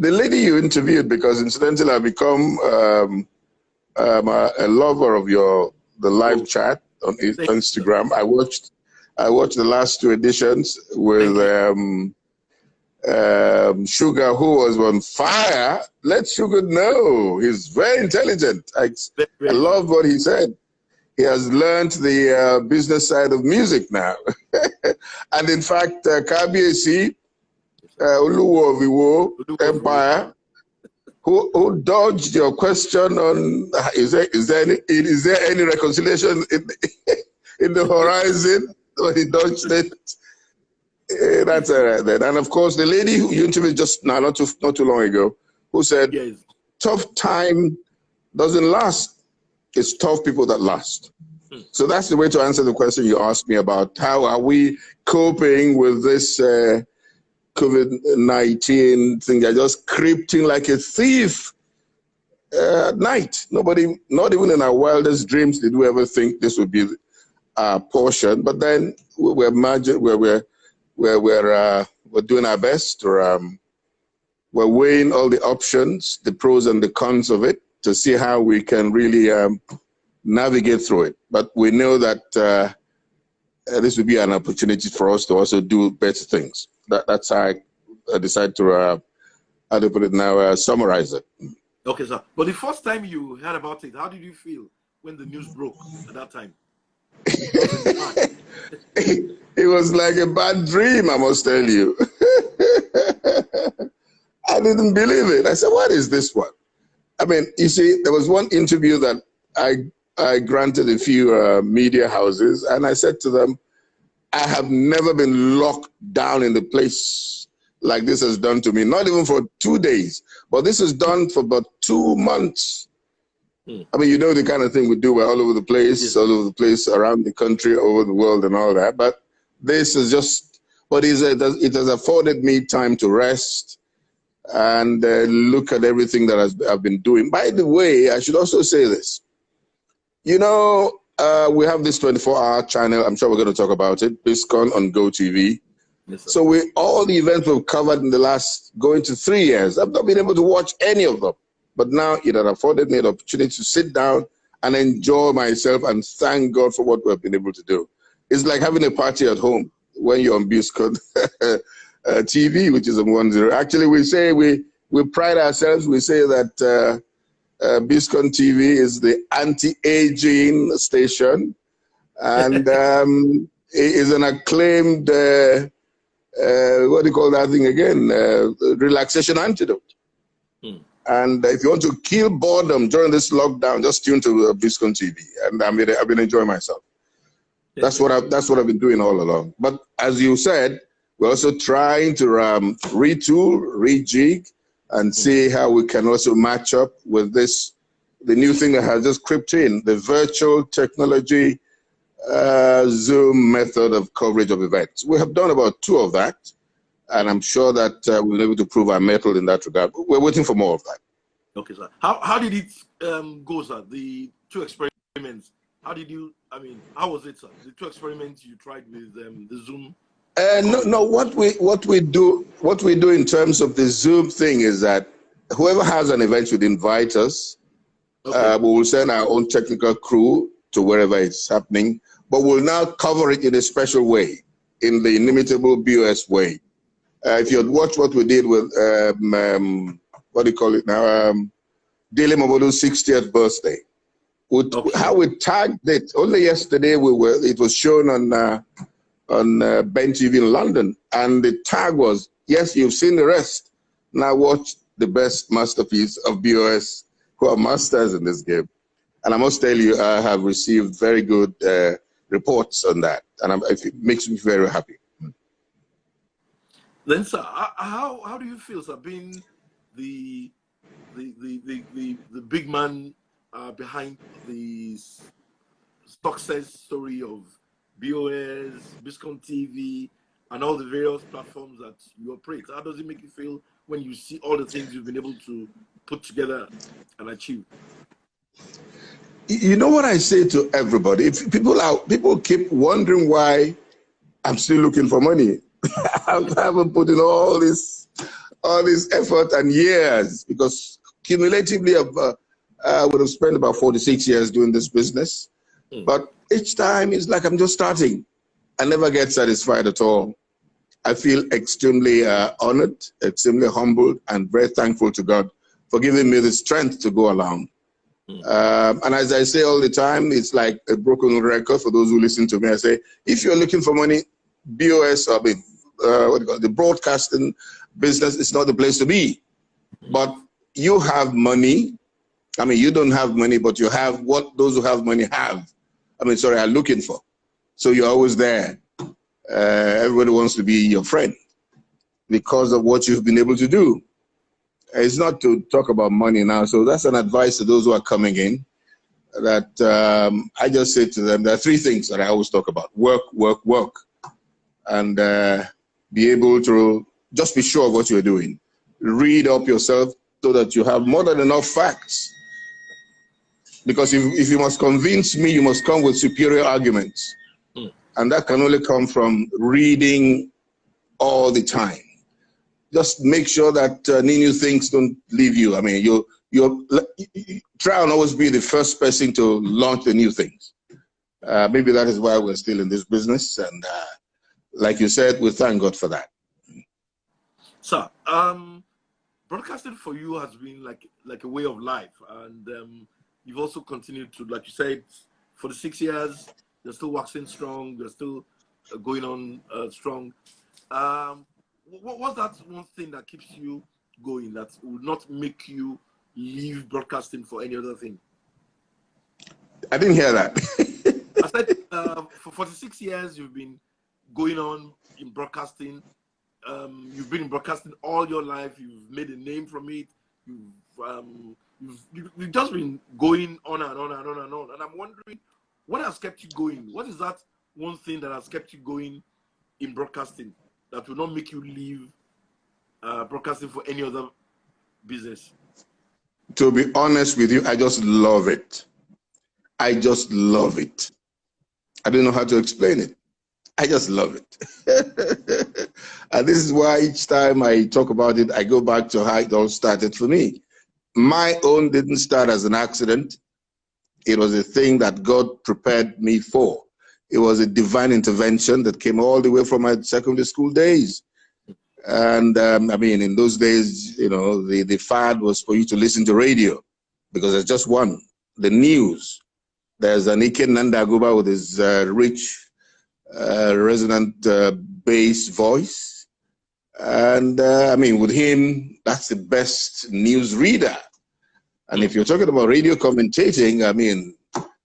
the lady you interviewed, because incidentally I've become a lover of the live chat on Instagram. I watched the last two editions with Sugar, who was on fire. Let Sugar know he's very intelligent. I love what he said. He has learned the business side of music now. And in fact, KBISI, Oluwo Viwo Empire, who dodged your question on is there any reconciliation in the horizon? When he dodged it. That's all right then. And of course, the lady who you interviewed just now, not too long ago, who said, yes, tough time doesn't last. It's tough people that last. So that's the way to answer the question you asked me about how are we coping with this COVID-19 thing that just creeping like a thief at night. Nobody, not even in our wildest dreams, did we ever think this would be our portion. But then we're doing our best. We're weighing all the options, the pros and the cons of it, to see how we can really navigate through it. But we know that this will be an opportunity for us to also do better things. That's how I decided to, how to put it now, summarize it. Okay, sir. But the first time you heard about it, how did you feel when the news broke at that time? It was like a bad dream, I must tell you. I didn't believe it. I said, what is this one? I mean, you see, there was one interview that I granted a few media houses, and I said to them, I have never been locked down in the place like this has done to me, not even for 2 days, but this is done for about 2 months. I mean, you know the kind of thing we do. We're all over the place, around the country, over the world and all that. But this is just, but it has afforded me time to rest and look at everything that I've been doing. By the way, I should also say this. You know, we have this 24-hour channel. I'm sure we're going to talk about it. BISCON on GoTV. Yes, so all the events we've covered in the last going to 3 years, I've not been able to watch any of them. But now it has afforded me the opportunity to sit down and enjoy myself and thank God for what we've been able to do. It's like having a party at home when you're on BISCON TV, which is on 10. Actually, we say we pride ourselves. We say that BISCON TV is the anti-aging station, and it is an acclaimed, what do you call that thing again? Relaxation antidote. And if you want to kill boredom during this lockdown, just tune to BISCON TV, and I've been enjoying myself. That's what I've been doing all along. But as you said, we're also trying to retool, rejig, and see how we can also match up with this, the new thing that has just crept in, the virtual technology Zoom method of coverage of events. We have done about 2 of that, and I'm sure that we'll be able to prove our mettle in that regard. We're waiting for more of that. Okay, sir. How did it go, sir? The 2 experiments. How was it, sir? The 2 experiments you tried with the Zoom. No. What we do in terms of the Zoom thing is that whoever has an event should invite us. Okay. We will send our own technical crew to wherever it's happening, but we'll now cover it in a special way, in the inimitable BOS way. If you had watched what we did with what do you call it now, Dele Mobodu's 60th birthday, how we tagged it. Only yesterday it was shown on Ben TV in London, and the tag was, yes, you've seen the rest. Now watch the best masterpiece of BOS, who are masters in this game. And I must tell you, I have received very good reports on that, and it makes me very happy. Then, sir, how do you feel, sir, being the big man behind the success story of BOS, BISCON TV, and all the various platforms that you operate? How does it make you feel when you see all the things you've been able to put together and achieve? You know what I say to everybody? If people keep wondering why I'm still looking for money. I haven't put in all this all this effort and years, because cumulatively I would have spent about 46 years doing this business. But each time it's like I'm just starting. I never get satisfied at all. I feel extremely honored, extremely humbled, and very thankful to God for giving me the strength to go along. And as I say all the time, it's like a broken record for those who listen to me. I say, if you're looking for money, BOS, or the broadcasting business is not the place to be. But you have money. I mean, you don't have money, but you have what those who have money have. Are looking for. So you're always there. Everybody wants to be your friend because of what you've been able to do. It's not to talk about money now. So that's an advice to those who are coming in, that I just say to them, there are three things that I always talk about: work, work, work. And be able to just be sure of what you're doing. Read up yourself so that you have more than enough facts. Because if you must convince me, you must come with superior arguments. And that can only come from reading all the time. Just make sure that new things don't leave you. I mean, you try and always be the first person to launch the new things. Maybe that is why we're still in this business. And like you said, we thank God for that. Sir, broadcasting for you has been like a way of life. And you've also continued to, like you said, for the 6 years, you're still waxing strong, you're still going on strong. What's that one thing that keeps you going, that will not make you leave broadcasting for any other thing? I didn't hear that. I said for 46 years, you've been going on in broadcasting. You've been in broadcasting all your life. You've made a name from it. You've just been going on and on and on and on. And I'm wondering, what has kept you going? What is that one thing that has kept you going in broadcasting that will not make you leave broadcasting for any other business? To be honest with you, I just love it. I just love it. I don't know how to explain it. I just love it. And this is why each time I talk about it, I go back to how it all started for me. My own didn't start as an accident. It was a thing that God prepared me for. It was a divine intervention that came all the way from my secondary school days. And in those days, the fad was for you to listen to radio, because there's just one, the news. There's an Ike Nandaguba with his rich, resonant bass voice. And with him, that's the best news reader. And if you're talking about radio commentating,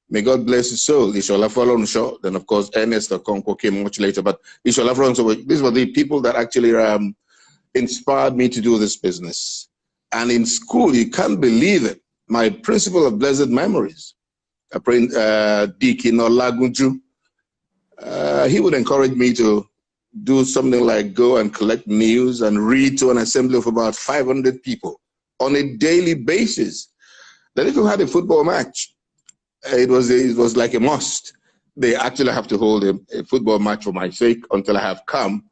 may God bless his soul. Ishola Falonshaw, then of course Ernest Okonkwo came much later, but Ishola Falonshaw, these were the people that actually inspired me to do this business. And in school, you can't believe it, my principal of blessed memories, Deacon Olagunju, he would encourage me to do something like go and collect news and read to an assembly of about 500 people on a daily basis. Then if you had a football match, it was like a must. They actually have to hold a football match for my sake. Until I have come,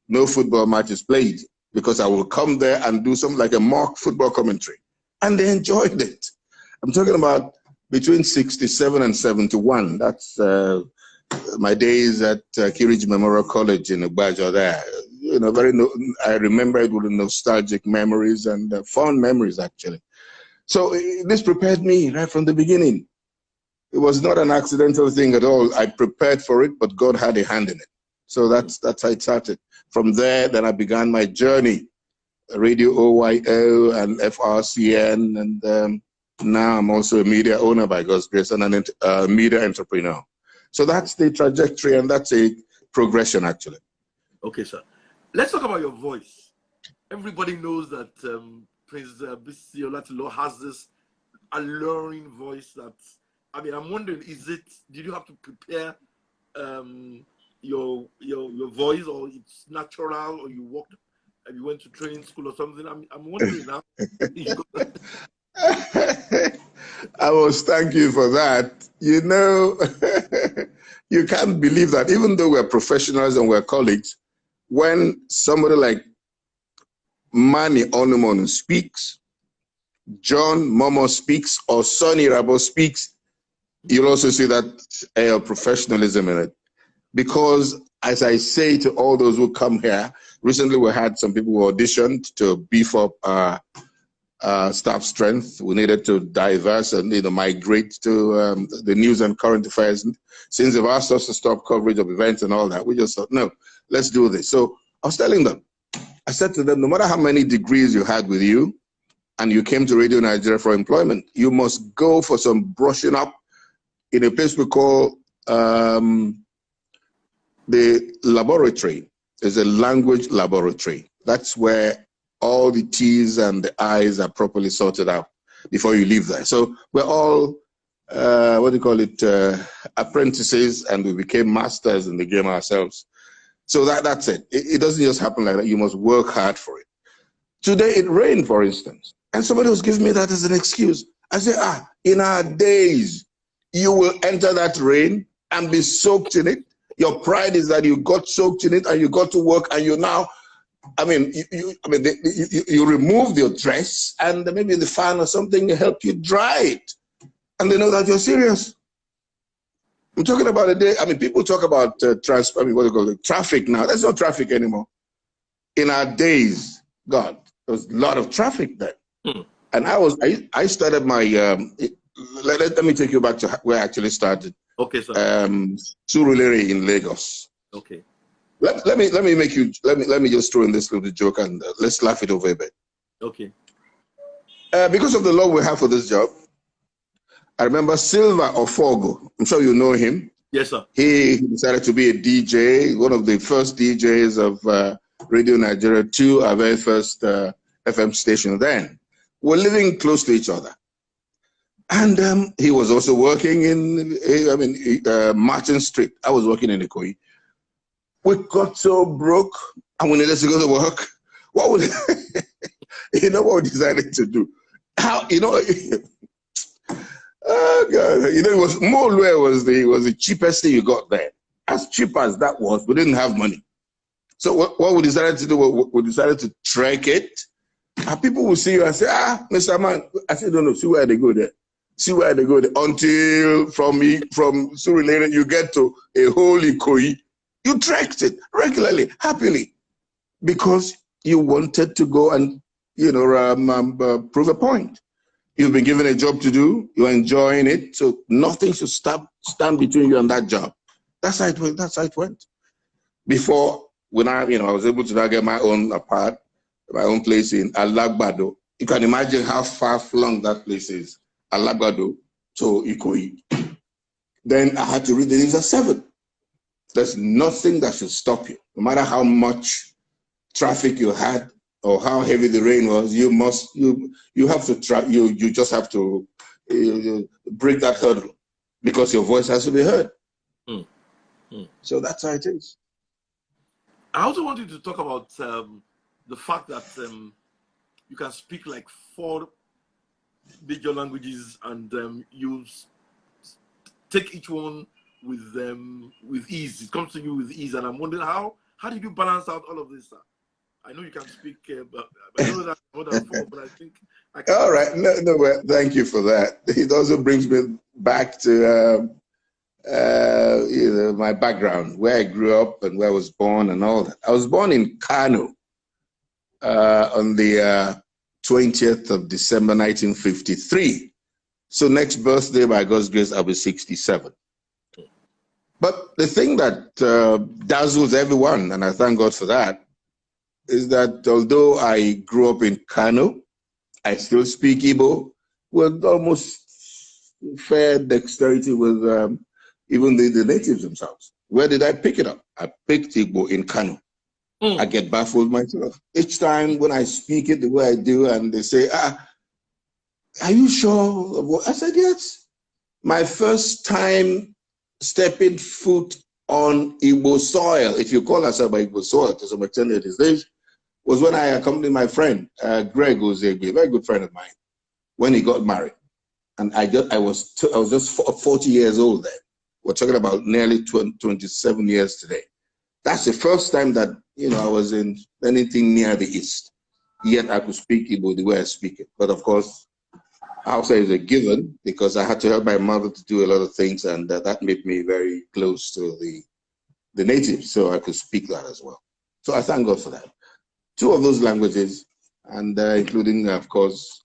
no football match is played, because I will come there and do something like a mock football commentary. And they enjoyed it. I'm talking about between 67 and 71. That's my days at Kiriji Memorial College in Ugbajo there. I remember it with nostalgic memories and fond memories, actually. So this prepared me right from the beginning. It was not an accidental thing at all. I prepared for it, but God had a hand in it. So that's how it started. From there, then I began my journey, Radio OYO and FRCN, and now I'm also a media owner by God's grace and a media entrepreneur. So that's the trajectory, and that's a progression, actually. Okay, sir. Let's talk about your voice. Everybody knows that Prince BISI OLATILO has this alluring voice that, I'm wondering, did you have to prepare your voice, or it's natural, or you went to training school or something? I'm wondering now. I must thank you for that. You can't believe that even though we're professionals and we're colleagues, when somebody like Mani Onumonu speaks, John Momo speaks, or Sonny Rabo speaks, you'll also see that professionalism in it. Because, as I say to all those who come here, recently we had some people who auditioned to beef up staff strength. We needed to diverse and migrate to the news and current affairs. Since they've asked us to stop coverage of events and all that, we just thought, no, let's do this. So I was telling them, I said to them, no matter how many degrees you had with you, and you came to Radio Nigeria for employment, you must go for some brushing up in a place we call the laboratory. There's a language laboratory. That's where all the T's and the I's are properly sorted out before you leave there. So we're all, apprentices, and we became masters in the game ourselves. So that's it. It doesn't just happen like that. You must work hard for it. Today it rained, for instance, and somebody was giving me that as an excuse. I said, in our days, you will enter that rain and be soaked in it. Your pride is that you got soaked in it and you got to work, and you now, you remove your dress and maybe the fan or something help you dry it, and they know that you're serious. I'm talking about a day. People talk about traffic now. There's no traffic anymore. In our days, God, there was a lot of traffic then. And I started my. Let me take you back to where I actually started. Okay, sir. Surulere in Lagos. Okay. Let me just throw in this little joke and let's laugh it over a bit. Okay. Because of the love we have for this job, I remember Silva Ofogo. I'm sure you know him. Yes, sir. He decided to be a DJ, one of the first DJs of Radio Nigeria 2, our very first FM station then. We're living close to each other. And he was also working in, Martin Street. I was working in Ikoyi. We got so broke and we needed to go to work. What would, what we decided to do? Oh God, it was Molwe was the cheapest thing you got there. As cheap as that was, we didn't have money. So what we decided to do, we decided to trek it. And people will see you and say, Mr. Man, I said, no, see where they go there. See where they go there. Until from Surulere, you get to a holy Ikoyi. You trekked it regularly, happily, because you wanted to go and, prove a point. You've been given a job to do. You're enjoying it. So nothing should stand between you and that job. That's how it went. That's how it went. Before, when I was able to now get my own place in Alagbado. You can imagine how far-flung that place is, Alagbado to Ikoyi. Then I had to read the news at 7. There's nothing that should stop you. No matter how much traffic you had or how heavy the rain was, you have to try. You just have to break that hurdle because your voice has to be heard. So that's how it is. I also wanted to talk about the fact that you can speak like 4 major languages and you take each one with ease. It comes to you with ease, and I'm wondering how did you balance out all of this, sir? I know you can speak, but I know that more than 4, but I think I can. All right, no, well, thank you for that. It also brings me back to my background, where I grew up and where I was born and all that. I was born in Kano on the 20th of December, 1953. So next birthday, by God's grace, I'll be 67. But the thing that dazzles everyone, and I thank God for that, is that although I grew up in Kano, I still speak Igbo with almost fair dexterity with even the natives themselves. Where did I pick it up? I picked Igbo in Kano. I get baffled myself. Each time when I speak it the way I do, and they say, are you sure? I said, yes. My first time stepping foot on Igbo soil, if you call us by Igbo soil to some extent these days, was when I accompanied my friend, Greg, who's a very good friend of mine, when he got married. And I was just 40 years old then. We're talking about nearly 27 years today. That's the first time that, I was in anything near the East. yet I could speak Igbo the way I speak it. But of course, Hausa is a given because I had to help my mother to do a lot of things, and that made me very close to the natives, so I could speak that as well. So I thank God for that. Two of those languages, and including, of course,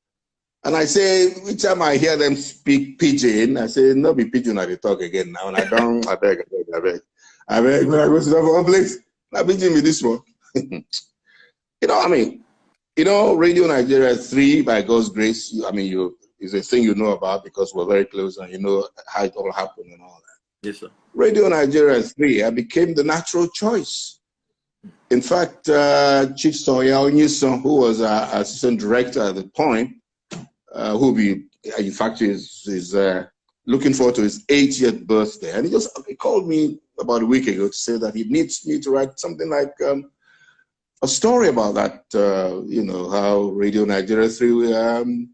and I say, each time I hear them speak pidgin, I say, no be pidgin, I talk again now, and I don't, I beg, when I go to the place, I pidgin me this one. You know, I mean, you know, Radio Nigeria 3, by God's grace, is a thing you know about because we're very close and you know how it all happened and all that. Yes, sir. Radio Nigeria 3, I became the natural choice. In fact, Chief Soya Onyison, who was our assistant director at the point, who in fact is looking forward to his 80th birthday, and he called me about a week ago to say that he needs me to write something like a story about that, you know, how Radio Nigeria 3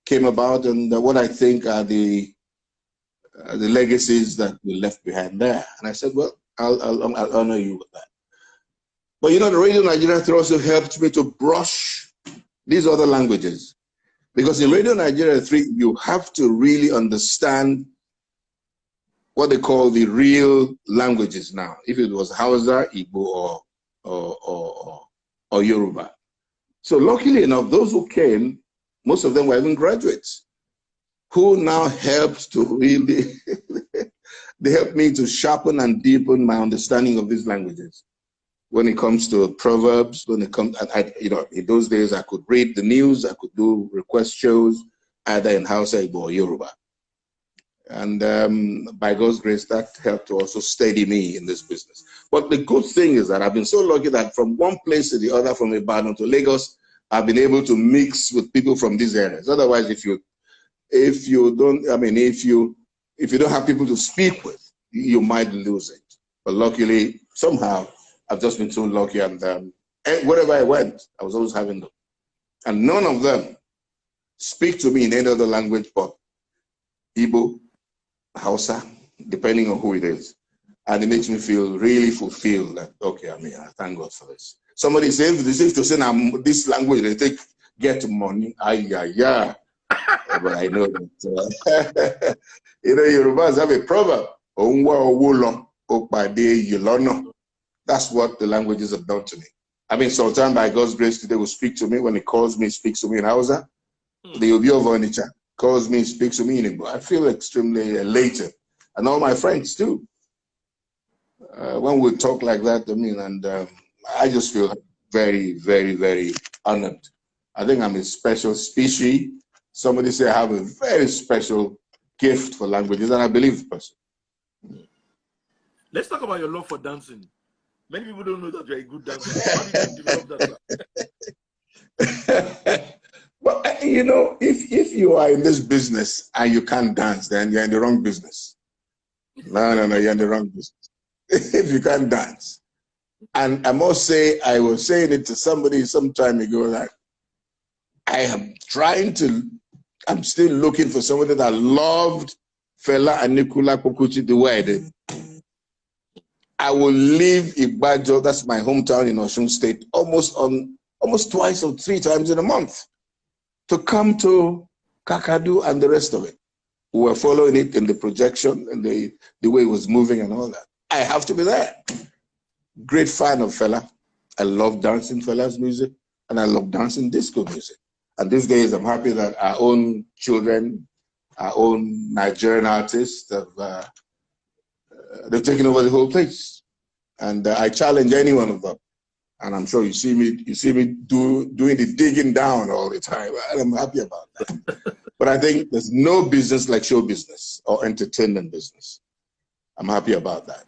came about and what I think are the legacies that we left behind there. And I said, well, I'll honor you with that. But you know, the Radio Nigeria 3 also helped me to brush these other languages. Because in Radio Nigeria 3, you have to really understand what they call the real languages now. If it was Hausa, Igbo, or Yoruba. So luckily enough, those who came, most of them were even graduates, who now helped to really, they helped me to sharpen and deepen my understanding of these languages. When it comes to proverbs, when it comes, you know, in those days I could read the news, I could do request shows, either in Hausa, Igbo, or Yoruba. And by God's grace, that helped to also steady me in this business. But the good thing is that I've been so lucky that from one place to the other, from Ibadan to Lagos, I've been able to mix with people from these areas. Otherwise, if you don't have people to speak with, you might lose it. But luckily, somehow, I've just been so lucky, and wherever I went, I was always having them. And none of them speak to me in any other language but Igbo, Hausa, depending on who it is. And it makes me feel really fulfilled that, okay, I thank God for this. Somebody says, to say this language, they get money. Yeah. But I know that, you know, Yorubas have a proverb. That's what the languages have done to me. I mean, Sultan, by God's grace, today will speak to me. When he calls me, speaks to me in Hausa. The Obi of Onitsha calls me, speaks to me in Igbo. I feel extremely elated. And all my friends too. When we talk like that, I just feel very, very, very honored. I think I'm a special species. Somebody say I have a very special gift for languages, and I believe the person. Let's talk about your love for dancing. Many people don't know that you're a good dancer. How did you develop that? Well, you know, if you are in this business and you can't dance, then you're in the wrong business. No, you're in the wrong business. If you can't dance. And I must say, I was saying it to somebody some time ago that I'm still looking for somebody that loved Fela Anikula Kokuchi the way I did. I will leave Igbajo, that's my hometown in Osun State, almost twice or three times in a month to come to Kakadu and the rest of it. We were following it in the projection and the way it was moving and all that. I have to be there. Great fan of Fela. I love dancing Fela's music, and I love dancing disco music. And these days, I'm happy that our own children, our own Nigerian artists, they've taken over the whole place. And I challenge any one of them. And I'm sure you see me doing the digging down all the time. And I'm happy about that. But I think there's no business like show business or entertainment business. I'm happy about that.